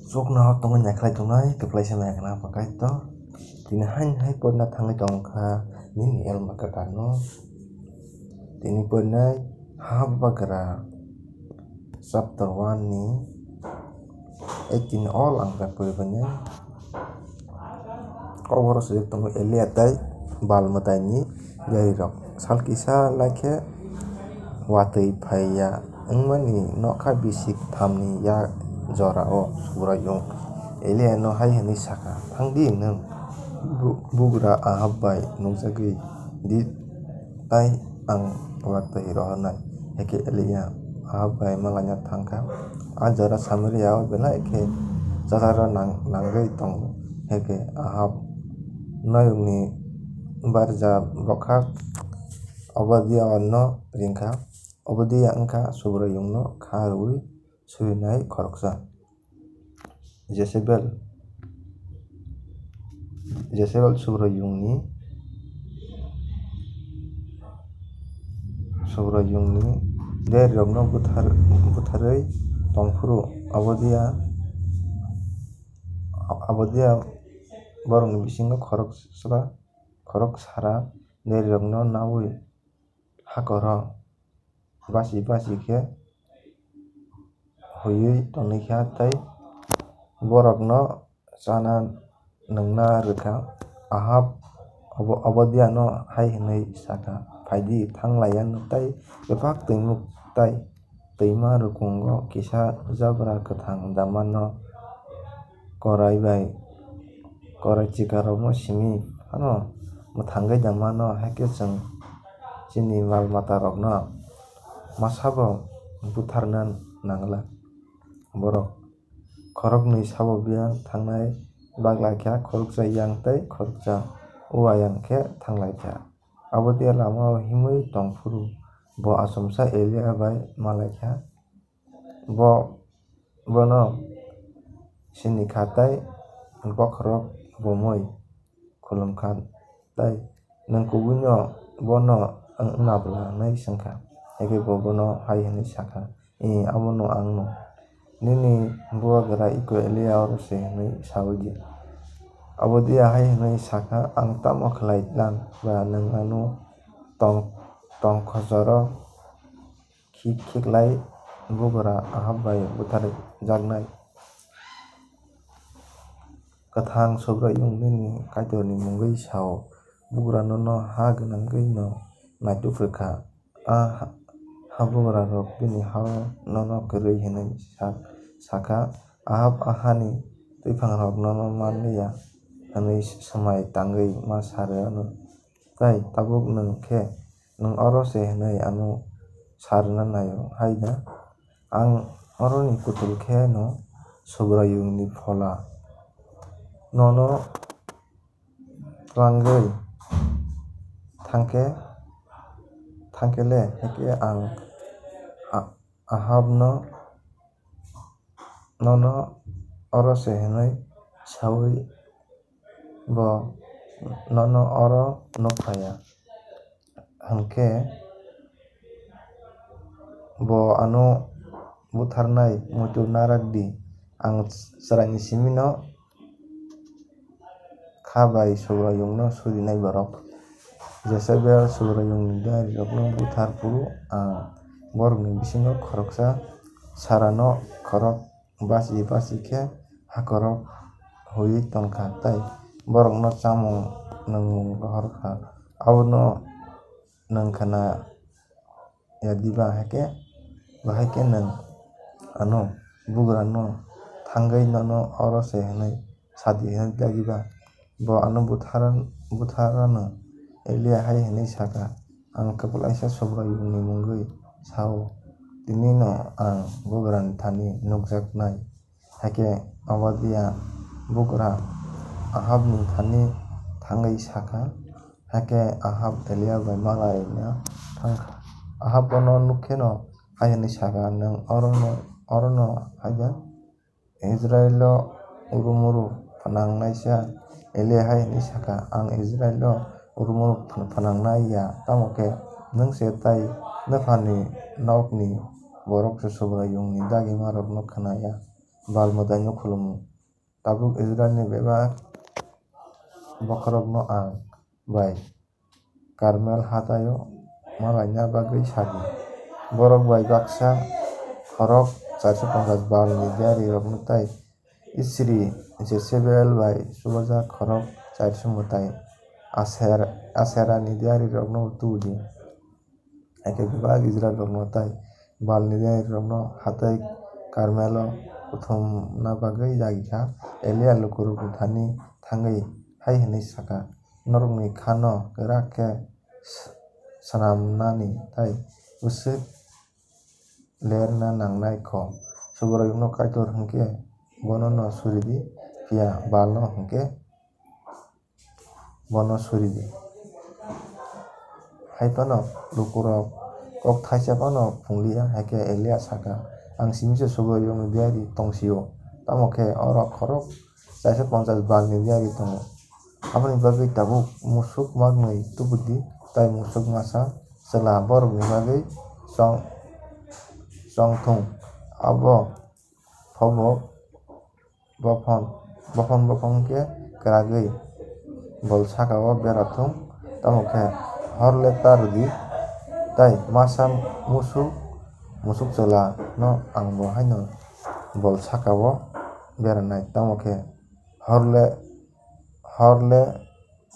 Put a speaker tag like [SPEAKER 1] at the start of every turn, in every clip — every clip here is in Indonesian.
[SPEAKER 1] Sokna tongo nyaklai tongnai keplaisa mayakna pakai to tini hai podna thangai tongkha nini elma kakano tini podnai habagara chapter 1 ni 18 all angka puribanya koboro sujak tongo elia tai bal matai ni jari rok salkisa laike watui phaiya wngmani nokha bisik thamni ya jora o subrok yung elia no hai hinui saka phangdi nung bugra ahab bai nungjagui di tai ang watui rohornai eke elia ahab bai malanya thangkha a jora samaria o belai ke jajaro nangui tongo eke ahab noyungni barja bokhak obadia no ringkha obadia wngkha subrok yung no kha rwui suinai khoroksa Jezebel subrok yung ni deri rok no butharui tongphuru obadia borok ni bisingo khorok sara deri rok no nawui hakoro basi khe huyui tongnikha tei borok no chana nungna rwkha ahab obadia no hai hinui saka phaidi thanglaiya tei bwpak tuimuk tei twima rukungo kisa jabra kwthang dama no korai chikar rok no simi phano mwthangui dama no haikhe chwng chini mal mata rok no masabo butharna nangla borok khoroknwi sabo beyang thangnai baglaikha khoroksa yang tei khoroksa uayang khe thanglaikha obadia lama o himui tongphuru bo achomsa elia bai malaikha bono sinikha tei bokhorok bomui khulumkha tei nwng kubui no bono wngnablai songkha eke bono hai hinui saka abono ang no nini buwagra iko elia oro se hinui saui di obadia hai hinui saka ang tamo khlai plan ba nwng ano tongkhosoro khiklai bugra ahab bai butharjaknai kwthang subrok yung nini kaitor ni mungui sao bugra no ha gwnangui no naitufrukha ha bugra rok bini hao no kwrui hinui saka ahab ahani twiphang rok no manliya hinui swmai tangui ma sari ono tei tabuk nwng khe nwng oro se hinui ano sarwna naio haida ang oroni kutul khe no subrok yung ni phola no twlangui thangkele hekhe ang ahab no oro se hinui saui bo no oro nukphaiya hinkhe bo ano butharnai muitu narak di ang chwrai ni simi no kha bai subrok yung no surinai borok Jezebel subrok yung ni diary rok no butharfru ang borok ni bisingo khoroksa sara no khorok basi khe hakorok huyui tongkha tei borok no chamung nungmung rohorkha abono nungkha na yadiba haikhe nwng ano bugra no thangui no oro se hinui sadi lagiba bo ano butharano elia hai hinui saka ang kwplaisa subrok yung ni mungui sao tini no ang bugra ni thani nukjaknai haikhe obadia bugra ahab ni thani thangui saka haikhe ahab elia bai malai no thangkha ahab bono nukhe no hai hinui saka nwng oro no haida Israel o urumuru phanangnaisa elia hai hinui saka ang Israel o urumuru phanangnaiya tamokhe nungse tei nufani nok ni borok subrok yung ni dagima rok no khwnaya bal motai no khulumu. Tabuk Israel ni bebak bokhorok no ang bai Carmel hatayo malaina bagui sadi. Borok bai baksa khorok 450 bal ni diary rok no tai Isri Jezebel bai subajak khorok 400 mutai Asera ni diary rok no tudi. Eke bebak Israel rok no tai bal ni diary rok no hatai Carmelo kuthum na bagui yagikha Elia lukurok thani thangui hai hinui saka. Norok ni kha no kwrak khe swnamnani tai usuk lerna nangnai khom. Subrayung no kaitor hingkhe bono no suridi phiya bal no hingkhe bono suridi. Haifano lukurok kok thaisa no phungliya haikhe Elia saka ang simiso subrayung ni diary tongsio tamo khe oro khorok 450 bal ni diary tongo. Aboni bagui tabuk musuk magnui tubudi tai musuk masa chwla borok ni bagui chongthung abo phobok bofon khe kwragui bol sakao berathum tamo khe horle tardi tai masa musuk chwla no angbo haino bol sakao beranai tamo khe horle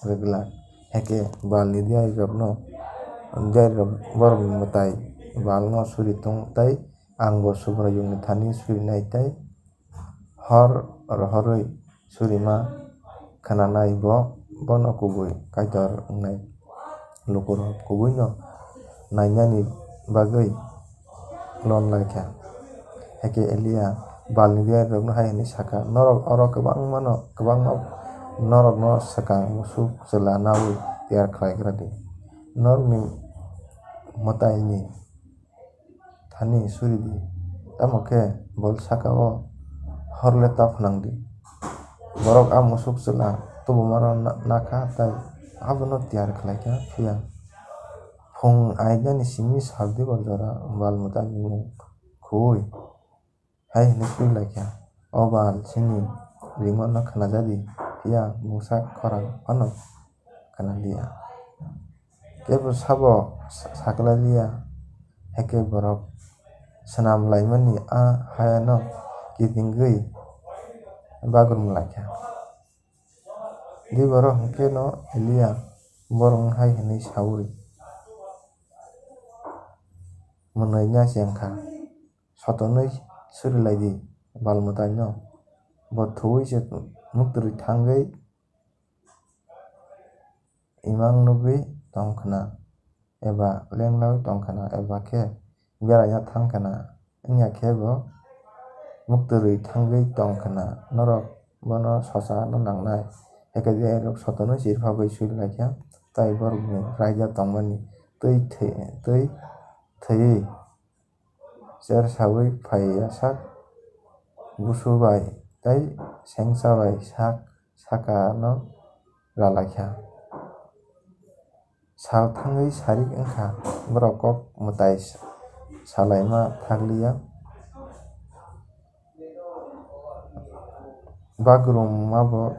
[SPEAKER 1] reglak heke bal ni diary rok borok ni mwtai bal no suri tong tai ang bo subrayung ni thani surinai tei horui surima khwnanai bono kubui kaitor wngnai lukurok kubui no nainani bagui lonlaikha heke Elia bal ni diary rok no hai hinui saka. Norok oro kwbangma norok no swkang musuk chwla nawui tiyar khlaikradi. Norok ni mwtai ni thani suridi tamo khe bol sakao horle ta phwnangdi. Borok a musuk chwla tubuma no nakha tai abono tiyar khlaikha phiya phung aidani simi sabdi bo jora bal motai ni mung khului hai hinui suilaikha o bal chini ringmo no khwnajadi phiya mungsa khorang phano khwnadiya. Kebo sabo sakladiya heke borok swnamlaimani a haya no kitingui bagurmlaikha. Duibar hingkhe no Elia borok no hai hinui sawui mwnai nya chengkha sotonui surilaidi bal motai no bo thuwui se muktwrui thangui imang tongkhana eba lenglawui tongkhana eba khe beraina thangkhana wngya khe bo muktwrui thangui tongkhana norok bono sosa no nangnai heke diary rok sotonui chirphagui suilaikha tai borok ni raida tongmani twi thwiwi chersawui phaiyasak busu bai tei sengsa bai saka no ralaikha. Sal thangui sarik wngkha borok kok mwtai salaima thakliya bagurumma bo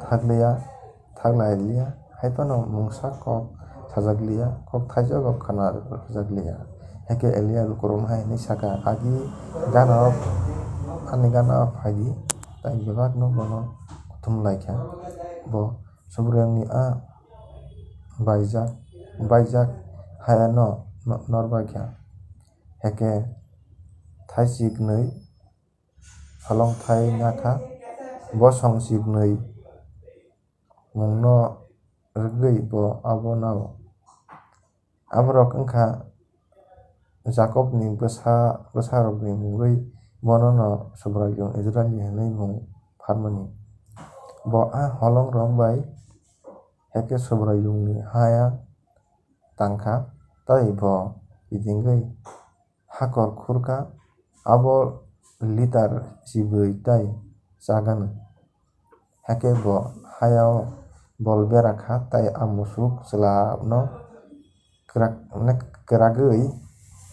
[SPEAKER 1] thaklaiya haifano mungsa kok sajakliya kok thaijago khana rwjakliya heke Elia lukurok no hai hinui saka ani gana o phaidi tai bebak no bono kuthumlaikha bo subrayung ni a baijak haya no norbaikha heke thaichiknui holongthai nakha bosong chiknui mung no rwgui bo abo nao. Aborok wngkha Jacob ni bwsarok ni mungui bono no subrayung Israel hinui mung pharmani. Bo a holong rok bai heke subrayung ni haya tangkha tai bo kitingui hakor khurkha abo litar chibui tai chagani heke bo hayao bol berakha tai a musuk chwla no kwragui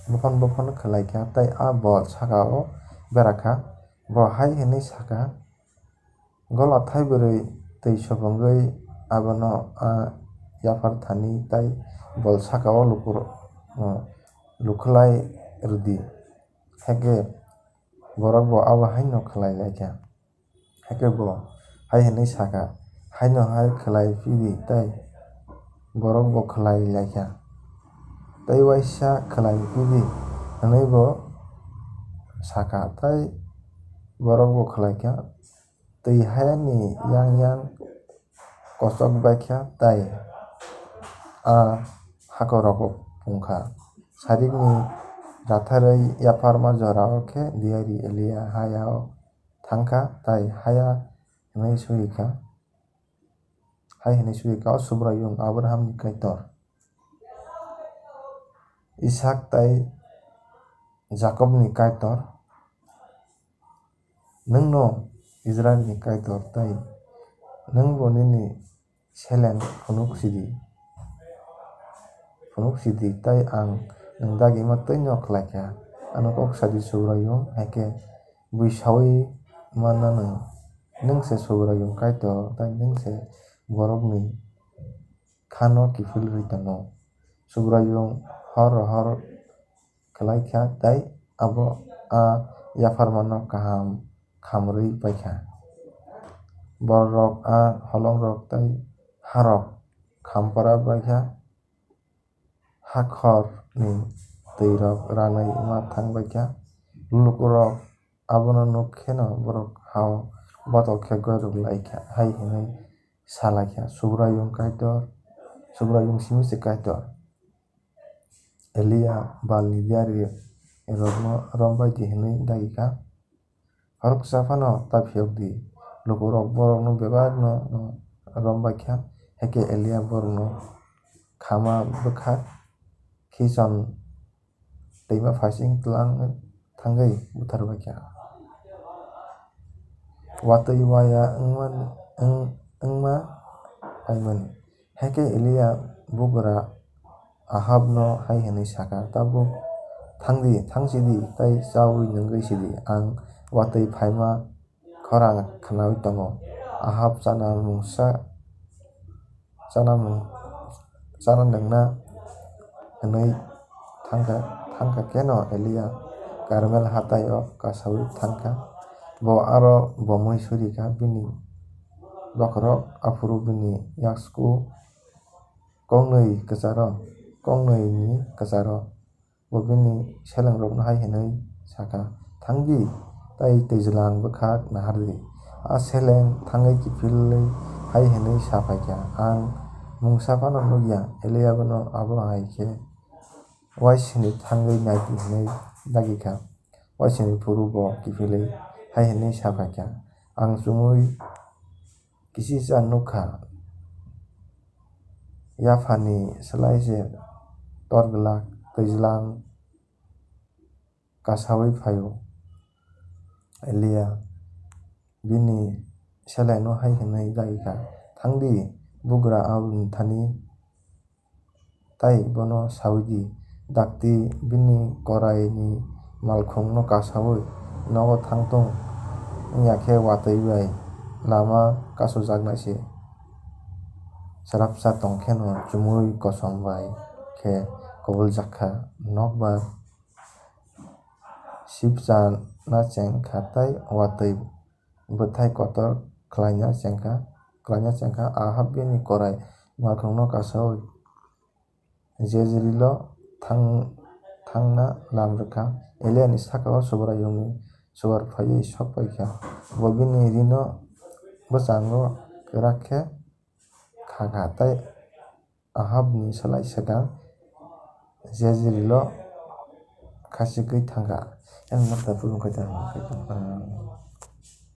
[SPEAKER 1] bofon khlaikha tai a bol sakao berakha bo hai hinui saka golo thaiborui tui sobongui abono yapar thani tei bol sakao luklai rwdi haikhe borok bo abo haino khlai laikha haikhe bo hai hinui saka haino hai khlai pidi tei borok bo khlai laikha tei waisa khlai pidi hinui bo saka tei borok bo khlaikha tui hayani yang kochok baikha tei hakor rok bo pungkha sarikni ratharui yafarma jora o khe diari elia haya o thangkha tei haya hinui surika o subrayung Abraham ni kaitor Isaac tei Jacob ni kaitor nung no Israel ni kaitor tei nung bo nini seleng phunuk sidi tei ang nung dagi tui no khlaikha ano kok sadi subrayung haikhe buisaui manna nung se subrayung kaitor tei nung se borokni kha no kifilrui tongo subrayung hor khlaikha tei abo yafarma no kaham khamrui paikha borok holong rok tei ha rok khamphara baikha hakhor ni tui rok ranui ma thangbaikha lukurok abono nugkhe no borok ha o botok khe goirok hai hinui salaikha subrayung simi se kaitor Elia bal ni diari rok no rombaidi hinui dagikha horoksa phano tapiok di lukurok borok no bebak no rombaikha haikhe Elia borok no khama bwkhak khicham twima faising thangui butharbaikha watui waya wngma paimani haikhe Elia bugra Ahab no hai hinui saka tabuk thangsidi tei chaui nungui sidi ang watui faima khorang khwnai tongo Ahab chana nungna hinui thangkha kheno Elia Carmel hatai o kasaui thangkha bo aro bomui surikha bini bokhorok afuru bini yaksku kongnui ni kwcharo bo bini selengrok no hai hinui saka thangbi tei twijlang bwkhak nahardi seleng thangui kifilrui hai hinui sapaikha ang mungsa phano nukya Elia bono abo hai khe waisini thangui naidi hinui dagikha waisini furu bo kifilui hai hinui sapaikha ang chumui kisisa nukha yaphani swlaise torglak twijlang kasaui phaio Elia bini seleng no hai hinui dagikha thangdi bugra aboni thani tei bono saui di dakti bini korai ni malkhung no kasaui nogo thangtung ongya khe watui bai lama kasujaknai se swrapsa tongkheno chumui kosom bai khe koboljakha nokbar sipchana chengkha tei watui bwthai kotor khlaina chengkha Ahab bini korai malkhung no kasaui Jezreel o thangna lam rwkha Elia ni sakao subrayung ni chuwar phaiui sokpaikha bo bini ri no bwchango kwrak khe khakha tei Ahab ni slai swkang Jezreel o khachigui thangkha.